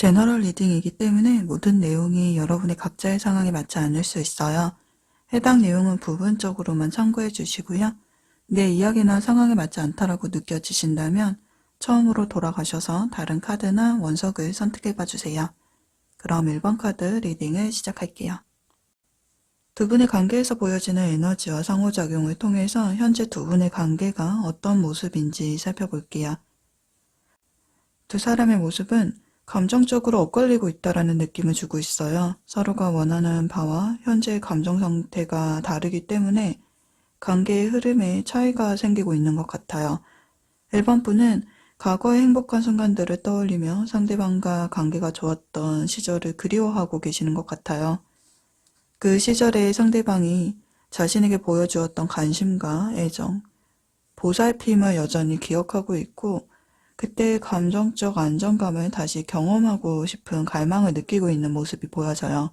제너럴 리딩이기 때문에 모든 내용이 여러분의 각자의 상황에 맞지 않을 수 있어요. 해당 내용은 부분적으로만 참고해 주시고요. 내 이야기나 상황에 맞지 않다라고 느껴지신다면 처음으로 돌아가셔서 다른 카드나 원석을 선택해 봐주세요. 그럼 1번 카드 리딩을 시작할게요. 두 분의 관계에서 보여지는 에너지와 상호작용을 통해서 현재 두 분의 관계가 어떤 모습인지 살펴볼게요. 두 사람의 모습은 감정적으로 엇갈리고 있다라는 느낌을 주고 있어요. 서로가 원하는 바와 현재의 감정 상태가 다르기 때문에 관계의 흐름에 차이가 생기고 있는 것 같아요. 1번 분은 과거의 행복한 순간들을 떠올리며 상대방과 관계가 좋았던 시절을 그리워하고 계시는 것 같아요. 그 시절에 상대방이 자신에게 보여주었던 관심과 애정, 보살핌을 여전히 기억하고 있고 그때의 감정적 안정감을 다시 경험하고 싶은 갈망을 느끼고 있는 모습이 보여져요.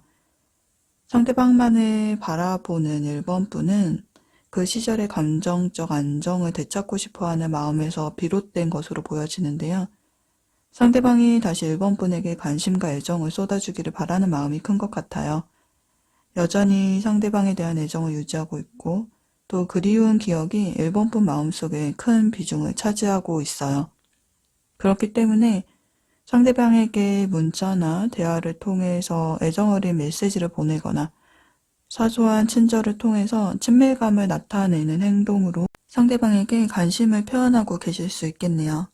상대방만을 바라보는 1번 분은 그 시절의 감정적 안정을 되찾고 싶어하는 마음에서 비롯된 것으로 보여지는데요. 상대방이 다시 1번 분에게 관심과 애정을 쏟아주기를 바라는 마음이 큰 것 같아요. 여전히 상대방에 대한 애정을 유지하고 있고 또 그리운 기억이 1번 분 마음속에 큰 비중을 차지하고 있어요. 그렇기 때문에 상대방에게 문자나 대화를 통해서 애정 어린 메시지를 보내거나 사소한 친절을 통해서 친밀감을 나타내는 행동으로 상대방에게 관심을 표현하고 계실 수 있겠네요.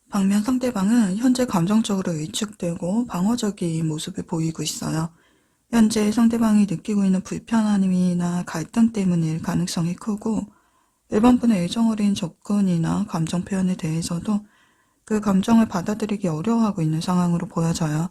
반면 상대방은 현재 감정적으로 위축되고 방어적인 모습을 보이고 있어요. 현재 상대방이 느끼고 있는 불편함이나 갈등 때문일 가능성이 크고 1번 분의 애정 어린 접근이나 감정 표현에 대해서도 그 감정을 받아들이기 어려워하고 있는 상황으로 보여져요.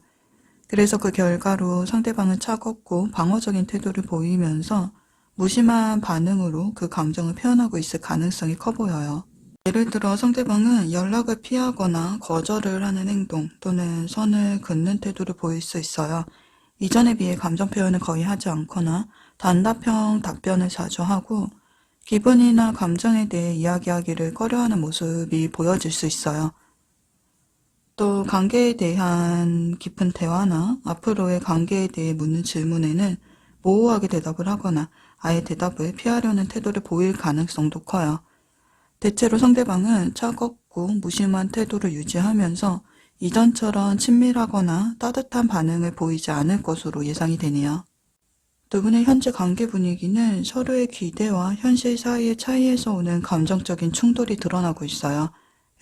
그래서 그 결과로 상대방은 차갑고 방어적인 태도를 보이면서 무심한 반응으로 그 감정을 표현하고 있을 가능성이 커 보여요. 예를 들어 상대방은 연락을 피하거나 거절을 하는 행동 또는 선을 긋는 태도를 보일 수 있어요. 이전에 비해 감정 표현을 거의 하지 않거나 단답형 답변을 자주 하고 기분이나 감정에 대해 이야기하기를 꺼려하는 모습이 보여질 수 있어요. 또 관계에 대한 깊은 대화나 앞으로의 관계에 대해 묻는 질문에는 모호하게 대답을 하거나 아예 대답을 피하려는 태도를 보일 가능성도 커요. 대체로 상대방은 차갑고 무심한 태도를 유지하면서 이전처럼 친밀하거나 따뜻한 반응을 보이지 않을 것으로 예상이 되네요. 두 분의 현재 관계 분위기는 서로의 기대와 현실 사이의 차이에서 오는 감정적인 충돌이 드러나고 있어요.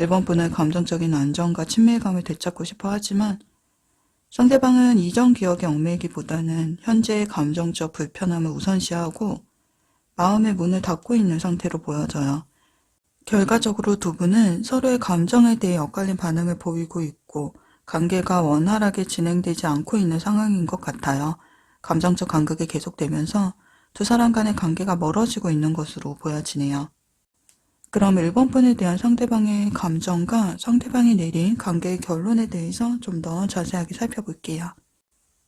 1번 분은 감정적인 안정과 친밀감을 되찾고 싶어 하지만 상대방은 이전 기억에 얽매이기보다는 현재의 감정적 불편함을 우선시하고 마음의 문을 닫고 있는 상태로 보여져요. 결과적으로 두 분은 서로의 감정에 대해 엇갈린 반응을 보이고 있고 관계가 원활하게 진행되지 않고 있는 상황인 것 같아요. 감정적 간극이 계속되면서 두 사람 간의 관계가 멀어지고 있는 것으로 보여지네요. 그럼 1번 분에 대한 상대방의 감정과 상대방이 내린 관계의 결론에 대해서 좀 더 자세하게 살펴볼게요.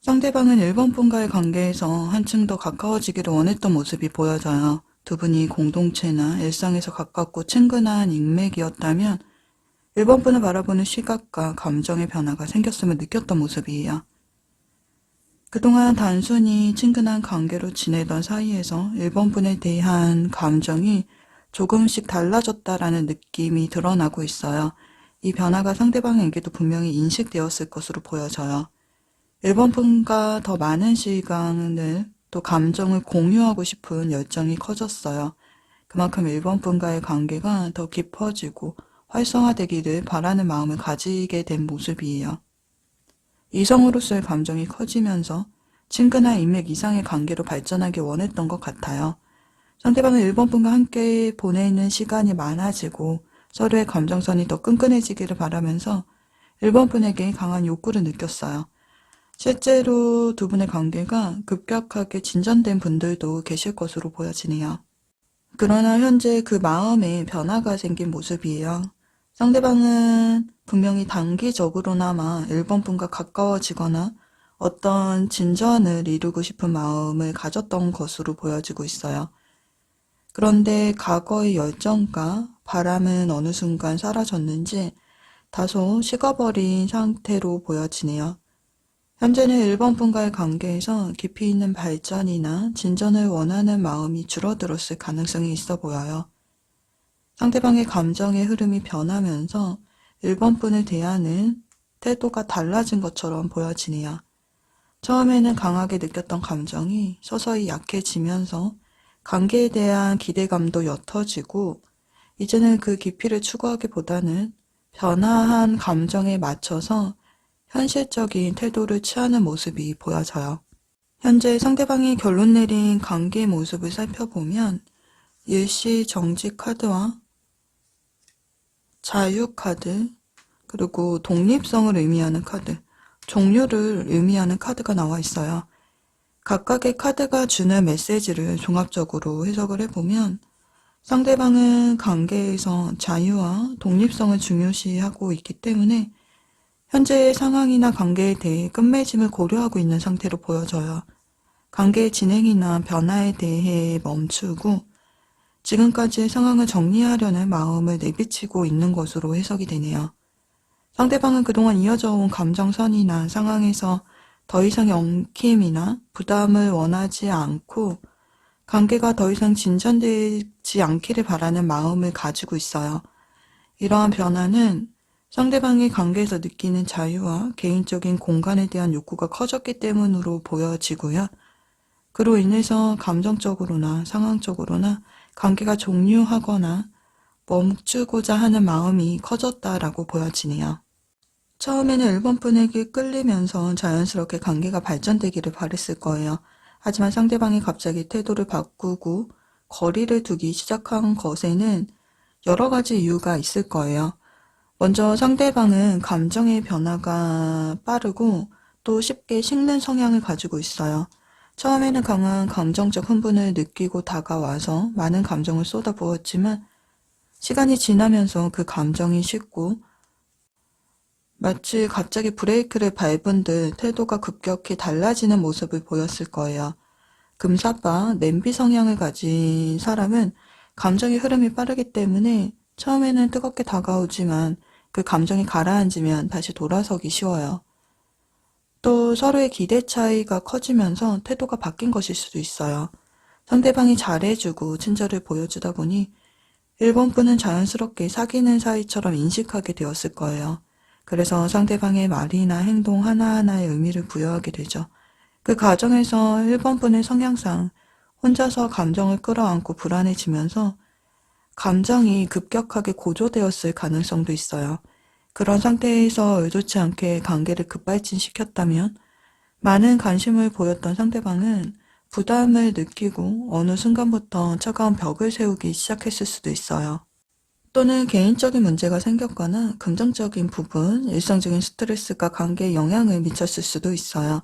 상대방은 1번 분과의 관계에서 한층 더 가까워지기를 원했던 모습이 보여져요. 두 분이 공동체나 일상에서 가깝고 친근한 인맥이었다면 1번 분을 바라보는 시각과 감정의 변화가 생겼음을 느꼈던 모습이에요. 그동안 단순히 친근한 관계로 지내던 사이에서 1번 분에 대한 감정이 조금씩 달라졌다라는 느낌이 드러나고 있어요. 이 변화가 상대방에게도 분명히 인식되었을 것으로 보여져요. 1번 분과 더 많은 시간을 또 감정을 공유하고 싶은 열정이 커졌어요. 그만큼 1번 분과의 관계가 더 깊어지고 활성화되기를 바라는 마음을 가지게 된 모습이에요. 이성으로서의 감정이 커지면서 친근한 인맥 이상의 관계로 발전하기 원했던 것 같아요. 상대방은 1번 분과 함께 보내는 시간이 많아지고 서로의 감정선이 더 끈끈해지기를 바라면서 1번 분에게 강한 욕구를 느꼈어요. 실제로 두 분의 관계가 급격하게 진전된 분들도 계실 것으로 보여지네요. 그러나 현재 그 마음에 변화가 생긴 모습이에요. 상대방은 분명히 단기적으로나마 1번 분과 가까워지거나 어떤 진전을 이루고 싶은 마음을 가졌던 것으로 보여지고 있어요. 그런데 과거의 열정과 바람은 어느 순간 사라졌는지 다소 식어버린 상태로 보여지네요. 현재는 1번 분과의 관계에서 깊이 있는 발전이나 진전을 원하는 마음이 줄어들었을 가능성이 있어 보여요. 상대방의 감정의 흐름이 변하면서 1번 분을 대하는 태도가 달라진 것처럼 보여지네요. 처음에는 강하게 느꼈던 감정이 서서히 약해지면서 관계에 대한 기대감도 옅어지고 이제는 그 깊이를 추구하기보다는 변화한 감정에 맞춰서 현실적인 태도를 취하는 모습이 보여져요. 현재 상대방이 결론 내린 관계 모습을 살펴보면 일시 정지 카드와 자유 카드, 그리고 독립성을 의미하는 카드, 종류를 의미하는 카드가 나와 있어요. 각각의 카드가 주는 메시지를 종합적으로 해석을 해보면 상대방은 관계에서 자유와 독립성을 중요시하고 있기 때문에 현재의 상황이나 관계에 대해 끝맺음을 고려하고 있는 상태로 보여져요. 관계의 진행이나 변화에 대해 멈추고 지금까지의 상황을 정리하려는 마음을 내비치고 있는 것으로 해석이 되네요. 상대방은 그동안 이어져 온 감정선이나 상황에서 더 이상의 엉킴이나 부담을 원하지 않고 관계가 더 이상 진전되지 않기를 바라는 마음을 가지고 있어요. 이러한 변화는 상대방이 관계에서 느끼는 자유와 개인적인 공간에 대한 욕구가 커졌기 때문으로 보여지고요. 그로 인해서 감정적으로나 상황적으로나 관계가 종료하거나 멈추고자 하는 마음이 커졌다라고 보여지네요. 처음에는 1번 분에게 끌리면서 자연스럽게 관계가 발전되기를 바랬을 거예요. 하지만 상대방이 갑자기 태도를 바꾸고 거리를 두기 시작한 것에는 여러 가지 이유가 있을 거예요. 먼저 상대방은 감정의 변화가 빠르고 또 쉽게 식는 성향을 가지고 있어요. 처음에는 강한 감정적 흥분을 느끼고 다가와서 많은 감정을 쏟아부었지만 시간이 지나면서 그 감정이 식고 마치 갑자기 브레이크를 밟은 듯 태도가 급격히 달라지는 모습을 보였을 거예요. 금사빠, 냄비 성향을 가진 사람은 감정의 흐름이 빠르기 때문에 처음에는 뜨겁게 다가오지만 그 감정이 가라앉으면 다시 돌아서기 쉬워요. 또 서로의 기대 차이가 커지면서 태도가 바뀐 것일 수도 있어요. 상대방이 잘해주고 친절을 보여주다 보니 1번 분은 자연스럽게 사귀는 사이처럼 인식하게 되었을 거예요. 그래서 상대방의 말이나 행동 하나하나에 의미를 부여하게 되죠. 그 과정에서 1번 분의 성향상 혼자서 감정을 끌어안고 불안해지면서 감정이 급격하게 고조되었을 가능성도 있어요. 그런 상태에서 의도치 않게 관계를 급발진시켰다면 많은 관심을 보였던 상대방은 부담을 느끼고 어느 순간부터 차가운 벽을 세우기 시작했을 수도 있어요. 또는 개인적인 문제가 생겼거나 긍정적인 부분, 일상적인 스트레스가 관계에 영향을 미쳤을 수도 있어요.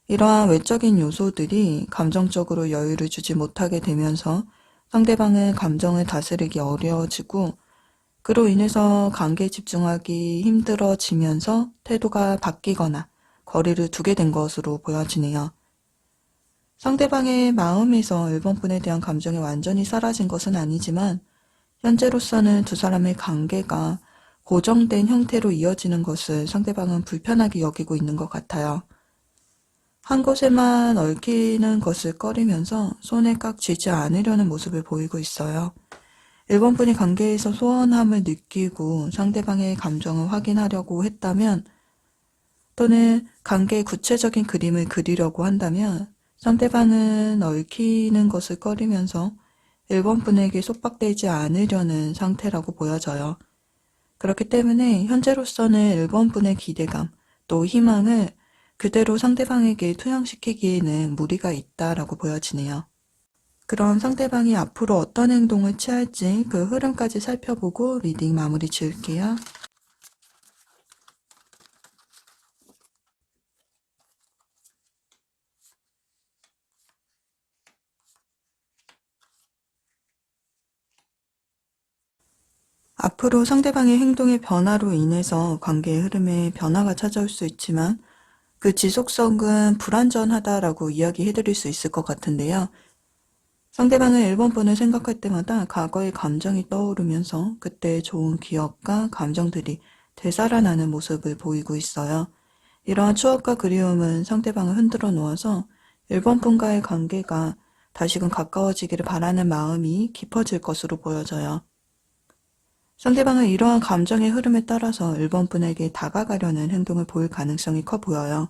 이러한 외적인 요소들이 감정적으로 여유를 주지 못하게 되면서 상대방은 감정을 다스리기 어려워지고 그로 인해서 관계에 집중하기 힘들어지면서 태도가 바뀌거나 거리를 두게 된 것으로 보여지네요. 상대방의 마음에서 1번 분에 대한 감정이 완전히 사라진 것은 아니지만 현재로서는 두 사람의 관계가 고정된 형태로 이어지는 것을 상대방은 불편하게 여기고 있는 것 같아요. 한 곳에만 얽히는 것을 꺼리면서 손에 깍 쥐지 않으려는 모습을 보이고 있어요. 1번 분이 관계에서 소원함을 느끼고 상대방의 감정을 확인하려고 했다면 또는 관계의 구체적인 그림을 그리려고 한다면 상대방은 얽히는 것을 꺼리면서 1번 분에게 속박되지 않으려는 상태라고 보여져요. 그렇기 때문에 현재로서는 1번 분의 기대감 또 희망을 그대로 상대방에게 투영시키기에는 무리가 있다라고 보여지네요. 그럼 상대방이 앞으로 어떤 행동을 취할지 그 흐름까지 살펴보고 리딩 마무리 지을게요. 앞으로 상대방의 행동의 변화로 인해서 관계의 흐름에 변화가 찾아올 수 있지만 그 지속성은 불완전하다라고 이야기해드릴 수 있을 것 같은데요. 상대방은 1번 분을 생각할 때마다 과거의 감정이 떠오르면서 그때의 좋은 기억과 감정들이 되살아나는 모습을 보이고 있어요. 이러한 추억과 그리움은 상대방을 흔들어 놓아서 1번 분과의 관계가 다시금 가까워지기를 바라는 마음이 깊어질 것으로 보여져요. 상대방은 이러한 감정의 흐름에 따라서 1번 분에게 다가가려는 행동을 보일 가능성이 커 보여요.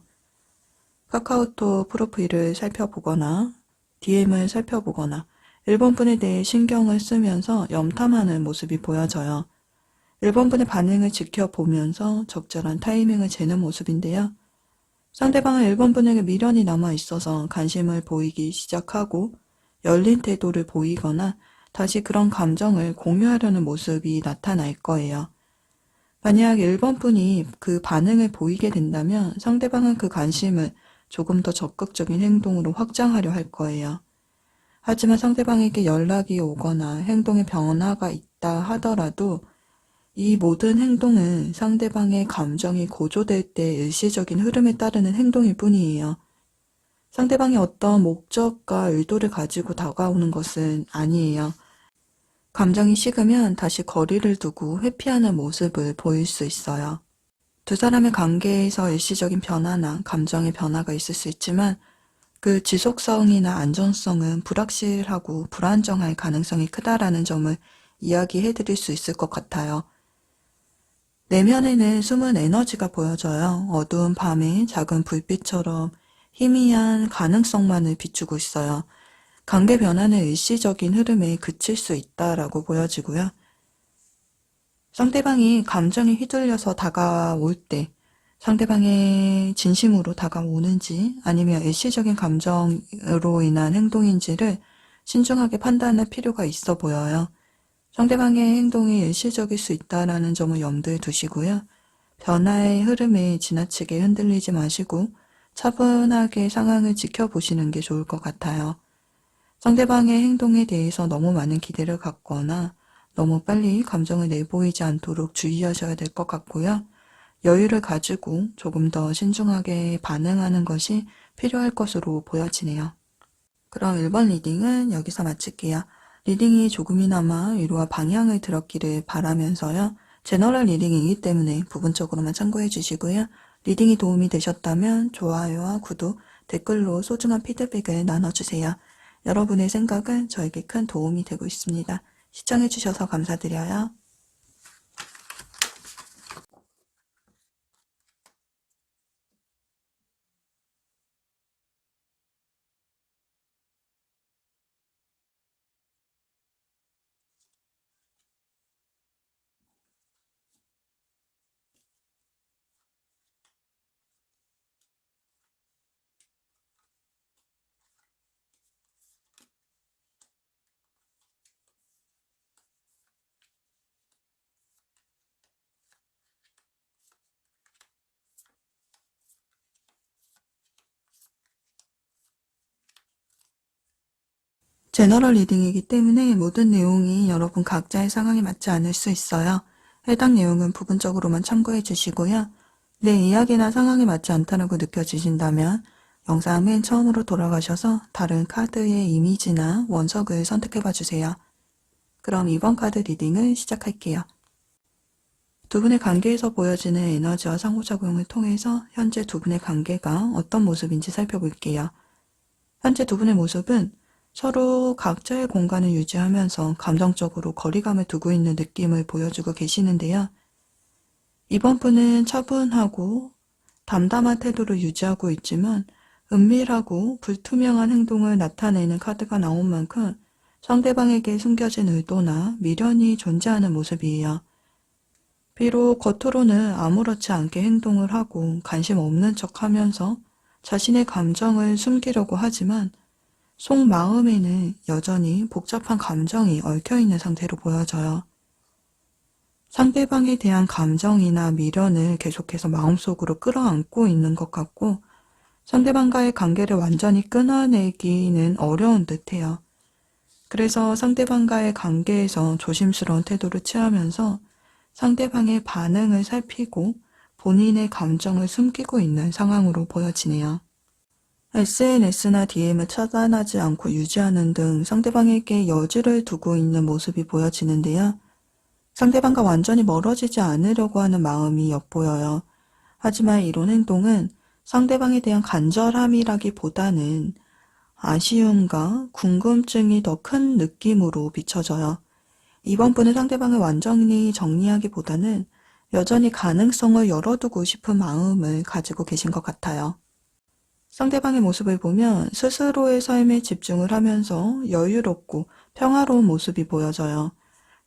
카카오톡 프로필을 살펴보거나 DM을 살펴보거나 1번 분에 대해 신경을 쓰면서 염탐하는 모습이 보여져요. 1번 분의 반응을 지켜보면서 적절한 타이밍을 재는 모습인데요. 상대방은 1번 분에게 미련이 남아 있어서 관심을 보이기 시작하고 열린 태도를 보이거나 다시 그런 감정을 공유하려는 모습이 나타날 거예요. 만약 1번 분이 그 반응을 보이게 된다면 상대방은 그 관심을 조금 더 적극적인 행동으로 확장하려 할 거예요. 하지만 상대방에게 연락이 오거나 행동에 변화가 있다 하더라도 이 모든 행동은 상대방의 감정이 고조될 때 일시적인 흐름에 따르는 행동일 뿐이에요. 상대방이 어떤 목적과 의도를 가지고 다가오는 것은 아니에요. 감정이 식으면 다시 거리를 두고 회피하는 모습을 보일 수 있어요. 두 사람의 관계에서 일시적인 변화나 감정의 변화가 있을 수 있지만 그 지속성이나 안전성은 불확실하고 불안정할 가능성이 크다라는 점을 이야기해 드릴 수 있을 것 같아요. 내면에는 숨은 에너지가 보여져요. 어두운 밤에 작은 불빛처럼 희미한 가능성만을 비추고 있어요. 관계 변화는 일시적인 흐름에 그칠 수 있다라고 보여지고요. 상대방이 감정에 휘둘려서 다가올 때 상대방의 진심으로 다가오는지 아니면 일시적인 감정으로 인한 행동인지를 신중하게 판단할 필요가 있어 보여요. 상대방의 행동이 일시적일 수 있다는 점을 염두에 두시고요. 변화의 흐름에 지나치게 흔들리지 마시고 차분하게 상황을 지켜보시는 게 좋을 것 같아요. 상대방의 행동에 대해서 너무 많은 기대를 갖거나 너무 빨리 감정을 내보이지 않도록 주의하셔야 될 것 같고요. 여유를 가지고 조금 더 신중하게 반응하는 것이 필요할 것으로 보여지네요. 그럼 1번 리딩은 여기서 마칠게요. 리딩이 조금이나마 위로와 방향을 들었기를 바라면서요. 제너럴 리딩이기 때문에 부분적으로만 참고해 주시고요. 리딩이 도움이 되셨다면 좋아요와 구독, 댓글로 소중한 피드백을 나눠주세요. 여러분의 생각은 저에게 큰 도움이 되고 있습니다. 시청해 주셔서 감사드려요. 제너럴 리딩이기 때문에 모든 내용이 여러분 각자의 상황에 맞지 않을 수 있어요. 해당 내용은 부분적으로만 참고해 주시고요. 내 이야기나 상황에 맞지 않다고 느껴지신다면 영상 맨 처음으로 돌아가셔서 다른 카드의 이미지나 원석을 선택해 봐 주세요. 그럼 이번 카드 리딩을 시작할게요. 두 분의 관계에서 보여지는 에너지와 상호작용을 통해서 현재 두 분의 관계가 어떤 모습인지 살펴볼게요. 현재 두 분의 모습은 서로 각자의 공간을 유지하면서 감정적으로 거리감을 두고 있는 느낌을 보여주고 계시는데요. 이번 분은 차분하고 담담한 태도를 유지하고 있지만 은밀하고 불투명한 행동을 나타내는 카드가 나온 만큼 상대방에게 숨겨진 의도나 미련이 존재하는 모습이에요. 비록 겉으로는 아무렇지 않게 행동을 하고 관심 없는 척 하면서 자신의 감정을 숨기려고 하지만 속마음에는 여전히 복잡한 감정이 얽혀있는 상태로 보여져요. 상대방에 대한 감정이나 미련을 계속해서 마음속으로 끌어안고 있는 것 같고 상대방과의 관계를 완전히 끊어내기는 어려운 듯해요. 그래서 상대방과의 관계에서 조심스러운 태도를 취하면서 상대방의 반응을 살피고 본인의 감정을 숨기고 있는 상황으로 보여지네요. SNS나 DM을 차단하지 않고 유지하는 등 상대방에게 여지를 두고 있는 모습이 보여지는데요. 상대방과 완전히 멀어지지 않으려고 하는 마음이 엿보여요. 하지만 이런 행동은 상대방에 대한 간절함이라기보다는 아쉬움과 궁금증이 더 큰 느낌으로 비춰져요. 이번 분은 상대방을 완전히 정리하기보다는 여전히 가능성을 열어두고 싶은 마음을 가지고 계신 것 같아요. 상대방의 모습을 보면 스스로의 삶에 집중을 하면서 여유롭고 평화로운 모습이 보여져요.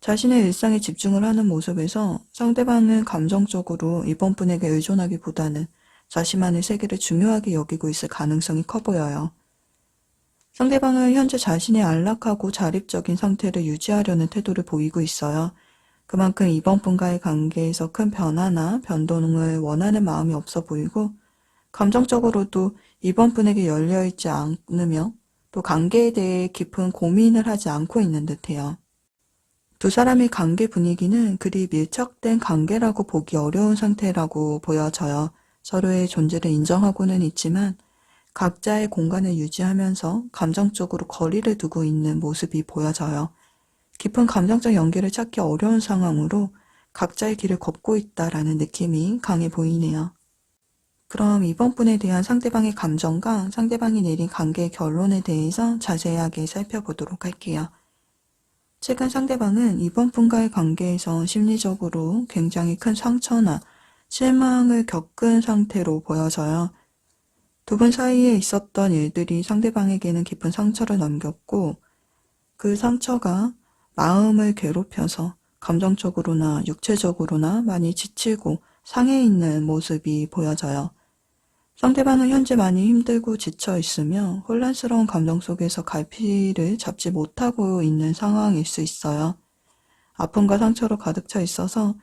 자신의 일상에 집중을 하는 모습에서 상대방은 감정적으로 이번 분에게 의존하기보다는 자신만의 세계를 중요하게 여기고 있을 가능성이 커 보여요. 상대방은 현재 자신의 안락하고 자립적인 상태를 유지하려는 태도를 보이고 있어요. 그만큼 이번 분과의 관계에서 큰 변화나 변동을 원하는 마음이 없어 보이고, 감정적으로도 이번 분에게 열려있지 않으며 또 관계에 대해 깊은 고민을 하지 않고 있는 듯해요. 두 사람의 관계 분위기는 그리 밀착된 관계라고 보기 어려운 상태라고 보여져요. 서로의 존재를 인정하고는 있지만 각자의 공간을 유지하면서 감정적으로 거리를 두고 있는 모습이 보여져요. 깊은 감정적 연계를 찾기 어려운 상황으로 각자의 길을 걷고 있다라는 느낌이 강해 보이네요. 그럼 이번 분에 대한 상대방의 감정과 상대방이 내린 관계의 결론에 대해서 자세하게 살펴보도록 할게요. 최근 상대방은 이번 분과의 관계에서 심리적으로 굉장히 큰 상처나 실망을 겪은 상태로 보여져요. 두 분 사이에 있었던 일들이 상대방에게는 깊은 상처를 남겼고, 그 상처가 마음을 괴롭혀서 감정적으로나 육체적으로나 많이 지치고 상해 있는 모습이 보여져요. 상대방은 현재 많이 힘들고 지쳐 있으며 혼란스러운 감정 속에서 갈피를 잡지 못하고 있는 상황일 수 있어요. 아픔과 상처로 가득 차 있어서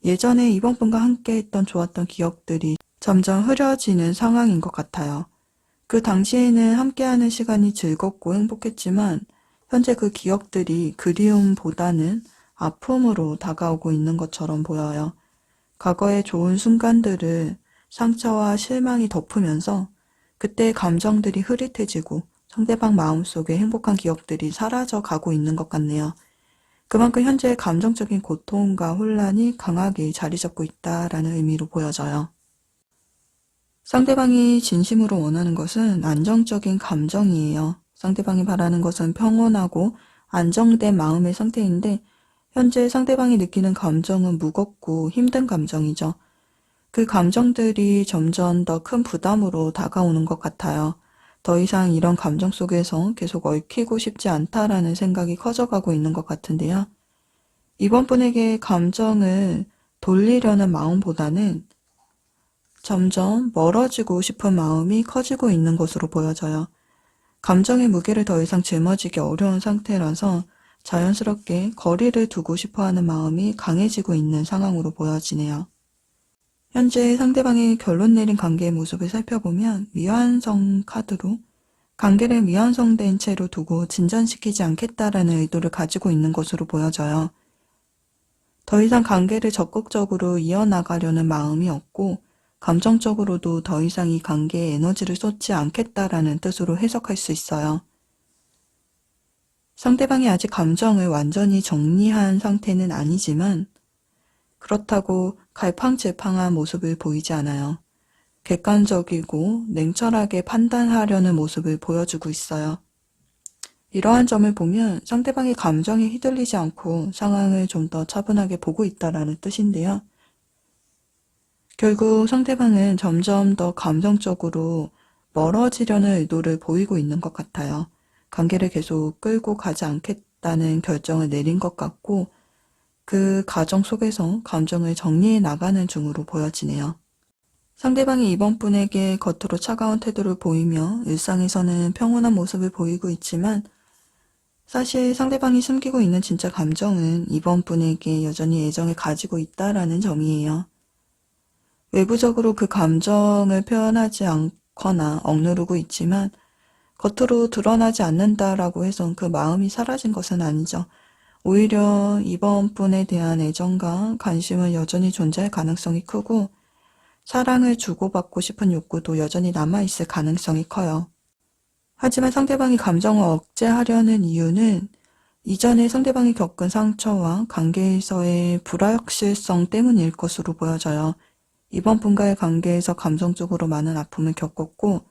예전에 이번 분과 함께 했던 좋았던 기억들이 점점 흐려지는 상황인 것 같아요. 그 당시에는 함께하는 시간이 즐겁고 행복했지만 현재 그 기억들이 그리움보다는 아픔으로 다가오고 있는 것처럼 보여요. 과거의 좋은 순간들을 상처와 실망이 덮으면서 그때의 감정들이 흐릿해지고 상대방 마음속에 행복한 기억들이 사라져 가고 있는 것 같네요. 그만큼 현재의 감정적인 고통과 혼란이 강하게 자리 잡고 있다라는 의미로 보여져요. 상대방이 진심으로 원하는 것은 안정적인 감정이에요. 상대방이 바라는 것은 평온하고 안정된 마음의 상태인데 현재 상대방이 느끼는 감정은 무겁고 힘든 감정이죠. 그 감정들이 점점 더 큰 부담으로 다가오는 것 같아요. 더 이상 이런 감정 속에서 계속 얽히고 싶지 않다라는 생각이 커져가고 있는 것 같은데요. 이번 분에게 감정을 돌리려는 마음보다는 점점 멀어지고 싶은 마음이 커지고 있는 것으로 보여져요. 감정의 무게를 더 이상 짊어지기 어려운 상태라서 자연스럽게 거리를 두고 싶어하는 마음이 강해지고 있는 상황으로 보여지네요. 현재 상대방이 결론 내린 관계의 모습을 살펴보면 미완성 카드로 관계를 미완성된 채로 두고 진전시키지 않겠다라는 의도를 가지고 있는 것으로 보여져요. 더 이상 관계를 적극적으로 이어나가려는 마음이 없고 감정적으로도 더 이상 이 관계에 에너지를 쏟지 않겠다라는 뜻으로 해석할 수 있어요. 상대방이 아직 감정을 완전히 정리한 상태는 아니지만 그렇다고 갈팡질팡한 모습을 보이지 않아요. 객관적이고 냉철하게 판단하려는 모습을 보여주고 있어요. 이러한 점을 보면 상대방의 감정에 휘둘리지 않고 상황을 좀 더 차분하게 보고 있다라는 뜻인데요. 결국 상대방은 점점 더 감정적으로 멀어지려는 의도를 보이고 있는 것 같아요. 관계를 계속 끌고 가지 않겠다는 결정을 내린 것 같고 그 과정 속에서 감정을 정리해 나가는 중으로 보여지네요. 상대방이 이번 분에게 겉으로 차가운 태도를 보이며 일상에서는 평온한 모습을 보이고 있지만 사실 상대방이 숨기고 있는 진짜 감정은 이번 분에게 여전히 애정을 가지고 있다라는 점이에요. 외부적으로 그 감정을 표현하지 않거나 억누르고 있지만 겉으로 드러나지 않는다라고 해서 그 마음이 사라진 것은 아니죠. 오히려 이번 분에 대한 애정과 관심은 여전히 존재할 가능성이 크고 사랑을 주고받고 싶은 욕구도 여전히 남아있을 가능성이 커요. 하지만 상대방이 감정을 억제하려는 이유는 이전에 상대방이 겪은 상처와 관계에서의 불확실성 때문일 것으로 보여져요. 이번 분과의 관계에서 감정적으로 많은 아픔을 겪었고,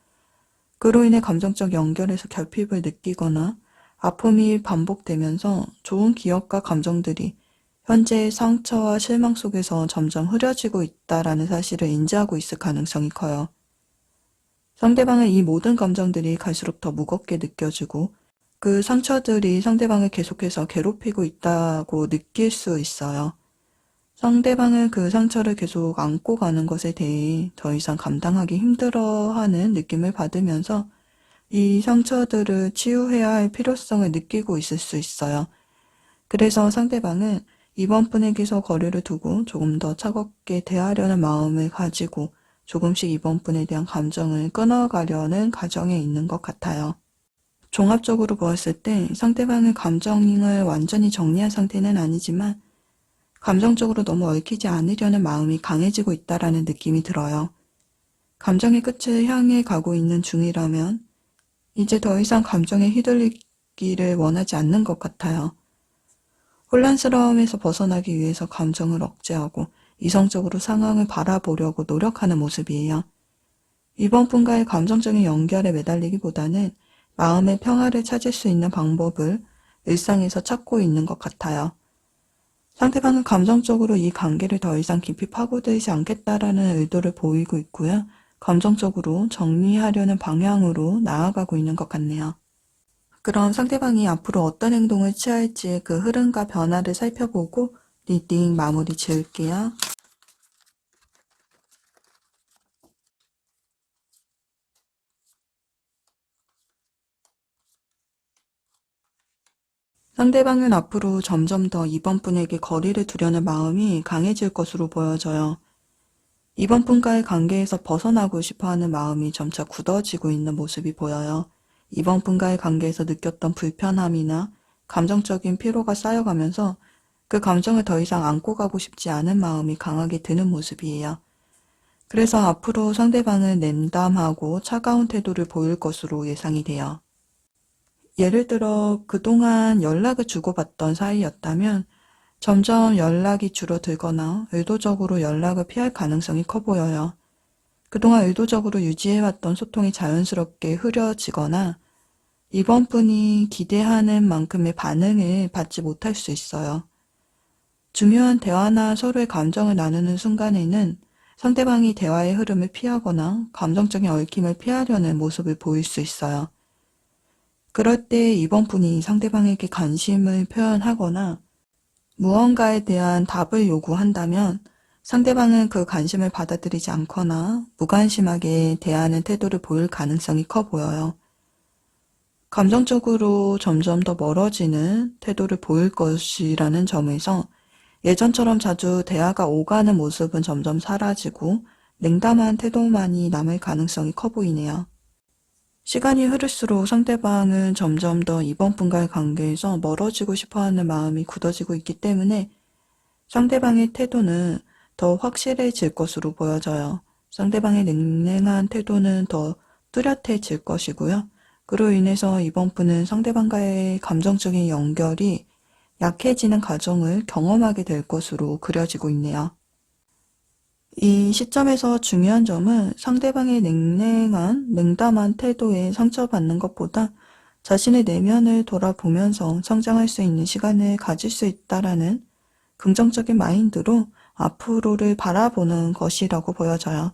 그로 인해 감정적 연결에서 결핍을 느끼거나 아픔이 반복되면서 좋은 기억과 감정들이 현재의 상처와 실망 속에서 점점 흐려지고 있다라는 사실을 인지하고 있을 가능성이 커요. 상대방은 이 모든 감정들이 갈수록 더 무겁게 느껴지고 그 상처들이 상대방을 계속해서 괴롭히고 있다고 느낄 수 있어요. 상대방은 그 상처를 계속 안고 가는 것에 대해 더 이상 감당하기 힘들어하는 느낌을 받으면서 이 상처들을 치유해야 할 필요성을 느끼고 있을 수 있어요. 그래서 상대방은 이번 분에게서 거리를 두고 조금 더 차갑게 대하려는 마음을 가지고 조금씩 이번 분에 대한 감정을 끊어가려는 과정에 있는 것 같아요. 종합적으로 보았을 때 상대방의 감정을 완전히 정리한 상태는 아니지만 감정적으로 너무 얽히지 않으려는 마음이 강해지고 있다라는 느낌이 들어요. 감정의 끝을 향해 가고 있는 중이라면 이제 더 이상 감정에 휘둘리기를 원하지 않는 것 같아요. 혼란스러움에서 벗어나기 위해서 감정을 억제하고 이성적으로 상황을 바라보려고 노력하는 모습이에요. 이번 분과의 감정적인 연결에 매달리기보다는 마음의 평화를 찾을 수 있는 방법을 일상에서 찾고 있는 것 같아요. 상대방은 감정적으로 이 관계를 더 이상 깊이 파고들지 않겠다라는 의도를 보이고 있고요. 감정적으로 정리하려는 방향으로 나아가고 있는 것 같네요. 그럼 상대방이 앞으로 어떤 행동을 취할지 그 흐름과 변화를 살펴보고 리딩 마무리 지을게요. 상대방은 앞으로 점점 더 이번 분에게 거리를 두려는 마음이 강해질 것으로 보여져요. 이번 분과의 관계에서 벗어나고 싶어하는 마음이 점차 굳어지고 있는 모습이 보여요. 이번 분과의 관계에서 느꼈던 불편함이나 감정적인 피로가 쌓여가면서 그 감정을 더 이상 안고 가고 싶지 않은 마음이 강하게 드는 모습이에요. 그래서 앞으로 상대방은 냉담하고 차가운 태도를 보일 것으로 예상이 돼요. 예를 들어 그동안 연락을 주고받던 사이였다면 점점 연락이 줄어들거나 의도적으로 연락을 피할 가능성이 커 보여요. 그동안 의도적으로 유지해왔던 소통이 자연스럽게 흐려지거나 이번 분이 기대하는 만큼의 반응을 받지 못할 수 있어요. 중요한 대화나 서로의 감정을 나누는 순간에는 상대방이 대화의 흐름을 피하거나 감정적인 얽힘을 피하려는 모습을 보일 수 있어요. 그럴 때 이번 분이 상대방에게 관심을 표현하거나 무언가에 대한 답을 요구한다면 상대방은 그 관심을 받아들이지 않거나 무관심하게 대하는 태도를 보일 가능성이 커 보여요. 감정적으로 점점 더 멀어지는 태도를 보일 것이라는 점에서 예전처럼 자주 대화가 오가는 모습은 점점 사라지고 냉담한 태도만이 남을 가능성이 커 보이네요. 시간이 흐를수록 상대방은 점점 더 이번 분과의 관계에서 멀어지고 싶어하는 마음이 굳어지고 있기 때문에 상대방의 태도는 더 확실해질 것으로 보여져요. 상대방의 냉랭한 태도는 더 뚜렷해질 것이고요. 그로 인해서 이번 분은 상대방과의 감정적인 연결이 약해지는 과정을 경험하게 될 것으로 그려지고 있네요. 이 시점에서 중요한 점은 상대방의 냉담한 태도에 상처받는 것보다 자신의 내면을 돌아보면서 성장할 수 있는 시간을 가질 수 있다라는 긍정적인 마인드로 앞으로를 바라보는 것이라고 보여져요.